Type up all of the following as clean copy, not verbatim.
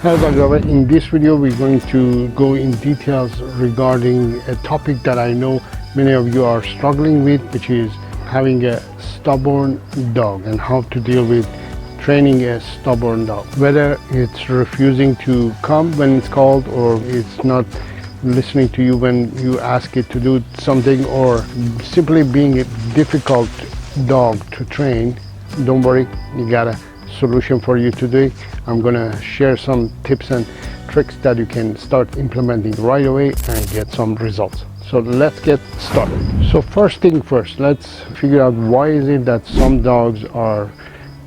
Hello dog lover. In this video we're going to go in details regarding a topic that I know many of you are struggling with, which is having a stubborn dog and how to deal with training a stubborn dog. Whether it's refusing to come when it's called, or it's not listening to you when you ask it to do something, or simply being a difficult dog to train, don't worry, you got a solution for you today. I'm gonna share some tips and tricks that you can start implementing right away and get some results. So let's get started. So first thing first, let's figure out why is it that some dogs are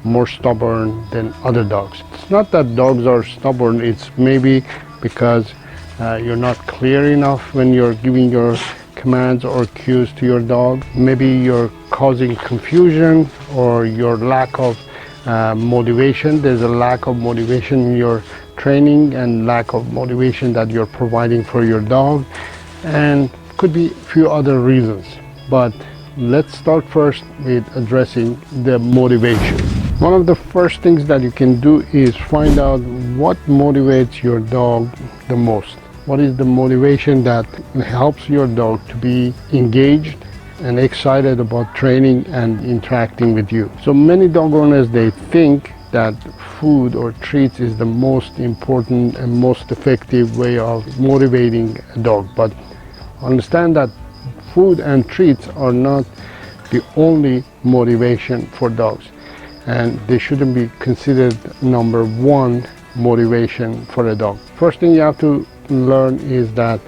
more stubborn than other dogs. It's not that dogs are stubborn, it's maybe because you're not clear enough when you're giving your commands or cues to your dog. Maybe you're causing confusion, or your lack of motivation. There's a lack of motivation in your training and lack of motivation that you're providing for your dog, and could be a few other reasons. But let's start first with addressing the motivation. One of the first things that you can do is find out what motivates your dog the most. What is the motivation that helps your dog to be engaged and excited about training and interacting with you? So many dog owners, they think that food or treats is the most important and most effective way of motivating a dog. But understand that food and treats are not the only motivation for dogs, and they shouldn't be considered number one motivation for a dog. First thing you have to learn is that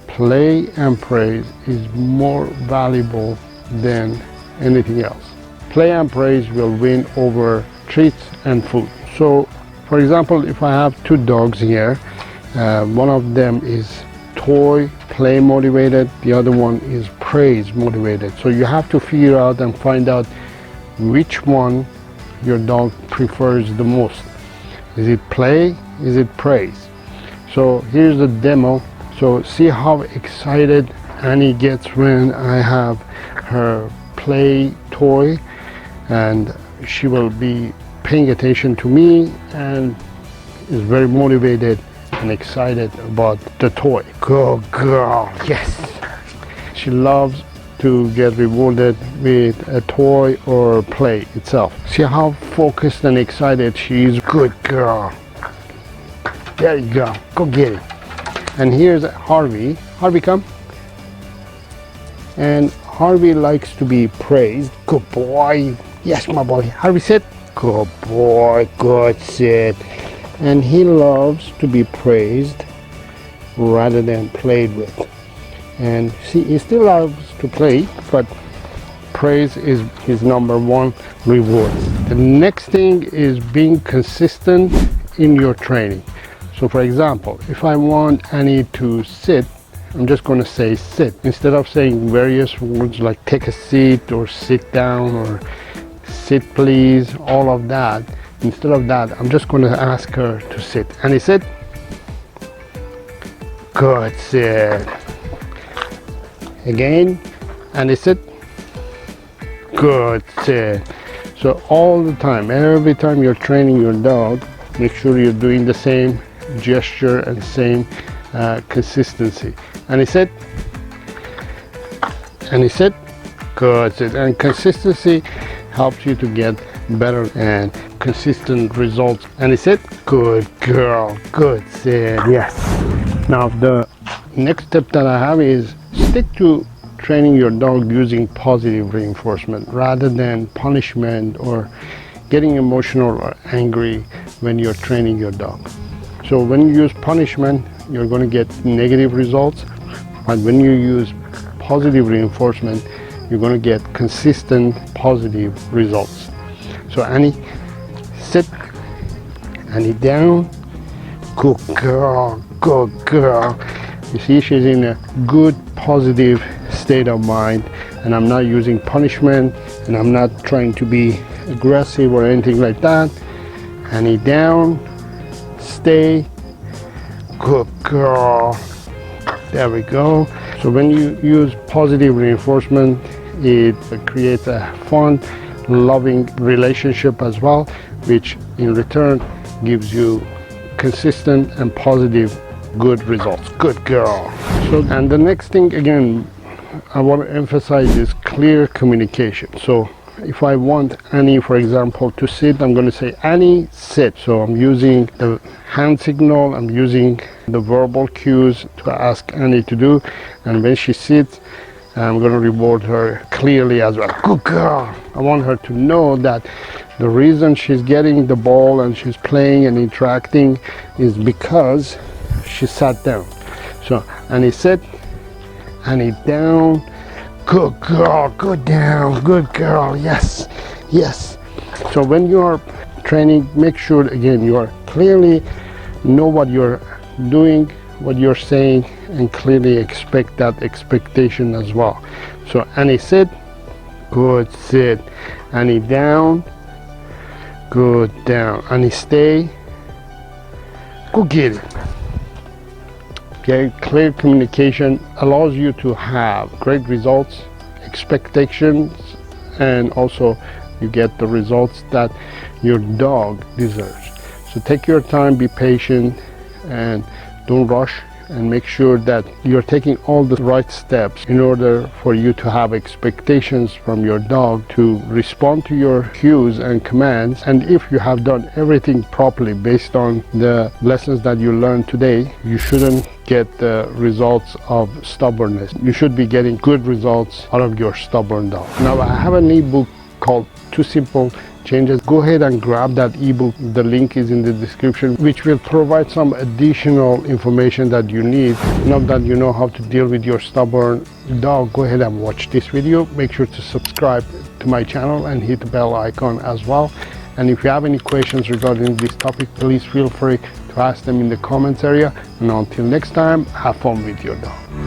play and praise is more valuable than anything else. Play and praise will win over treats and food. So for example, if I have two dogs here, one of them is toy play motivated, the other one is praise motivated. So you have to figure out and find out which one your dog prefers the most. Is it play? Is it praise? So here's the demo. So see how excited Annie gets when I have her play toy, and she will be paying attention to me and is very motivated and excited about the toy. Good girl, yes. She loves to get rewarded with a toy or play itself. See how focused and excited she is. Good girl. There you go. Go get it. And here's Harvey. Harvey, come. And Harvey likes to be praised. Good boy. Yes, my boy. Harvey, sit. Good boy. Good, sit. And he loves to be praised rather than played with. And see, he still loves to play, but praise is his number one reward. The next thing is being consistent in your training. So for example, if I want Annie to sit, I'm just going to say sit. Instead of saying various words like take a seat or sit down or sit please, all of that, instead of that, I'm just going to ask her to sit. Annie, sit. Good, sit. Again, Annie, sit. Good, sit. So all the time, every time you're training your dog, make sure you're doing the same gesture and same consistency. And he said, good, sit. And consistency helps you to get better and consistent results. And he said, good girl, good, sit. Yes. Now the next tip that I have is stick to training your dog using positive reinforcement rather than punishment or getting emotional or angry when you're training your dog. So when you use punishment, you're going to get negative results, but when you use positive reinforcement, you're going to get consistent positive results. So Annie, sit. Annie, down. Good girl, good girl. You see, she's in a good positive state of mind, and I'm not using punishment, and I'm not trying to be aggressive or anything like that. Annie, down. Stay. Good girl. There we go. So when you use positive reinforcement, it creates a fun, loving relationship as well, which in return gives you consistent and positive, good results. Good girl. So, and the next thing again I want to emphasize is clear communication. So if I want Annie, for example, to sit, I'm going to say, Annie, sit. So I'm using the hand signal, I'm using the verbal cues to ask Annie to do, and when she sits, I'm going to reward her clearly as well. Good girl. I want her to know that the reason she's getting the ball and she's playing and interacting is because she sat down. So Annie, sit. Annie, down. Good girl. Good down. Good girl. Yes. Yes. So when you are training, make sure again you are clearly know what you're doing, what you're saying, and clearly expect that expectation as well. So Annie, sit. Good, sit. Annie, down. Good, down. Annie, stay. Go get it. Okay, clear communication allows you to have great results, expectations, and also you get the results that your dog deserves. So take your time, be patient, and don't rush, and make sure that you're taking all the right steps in order for you to have expectations from your dog to respond to your cues and commands. And if you have done everything properly based on the lessons that you learned today, you shouldn't get the results of stubbornness. You should be getting good results out of your stubborn dog. Now I have an ebook called 2 Simple Changes. Go ahead and grab that ebook. The link is in the description, which will provide some additional information that you need. Now that you know how to deal with your stubborn dog, go ahead and watch this video. Make sure to subscribe to my channel and hit the bell icon as well. And if you have any questions regarding this topic, please feel free to ask them in the comments area. And until next time, have fun with your dog.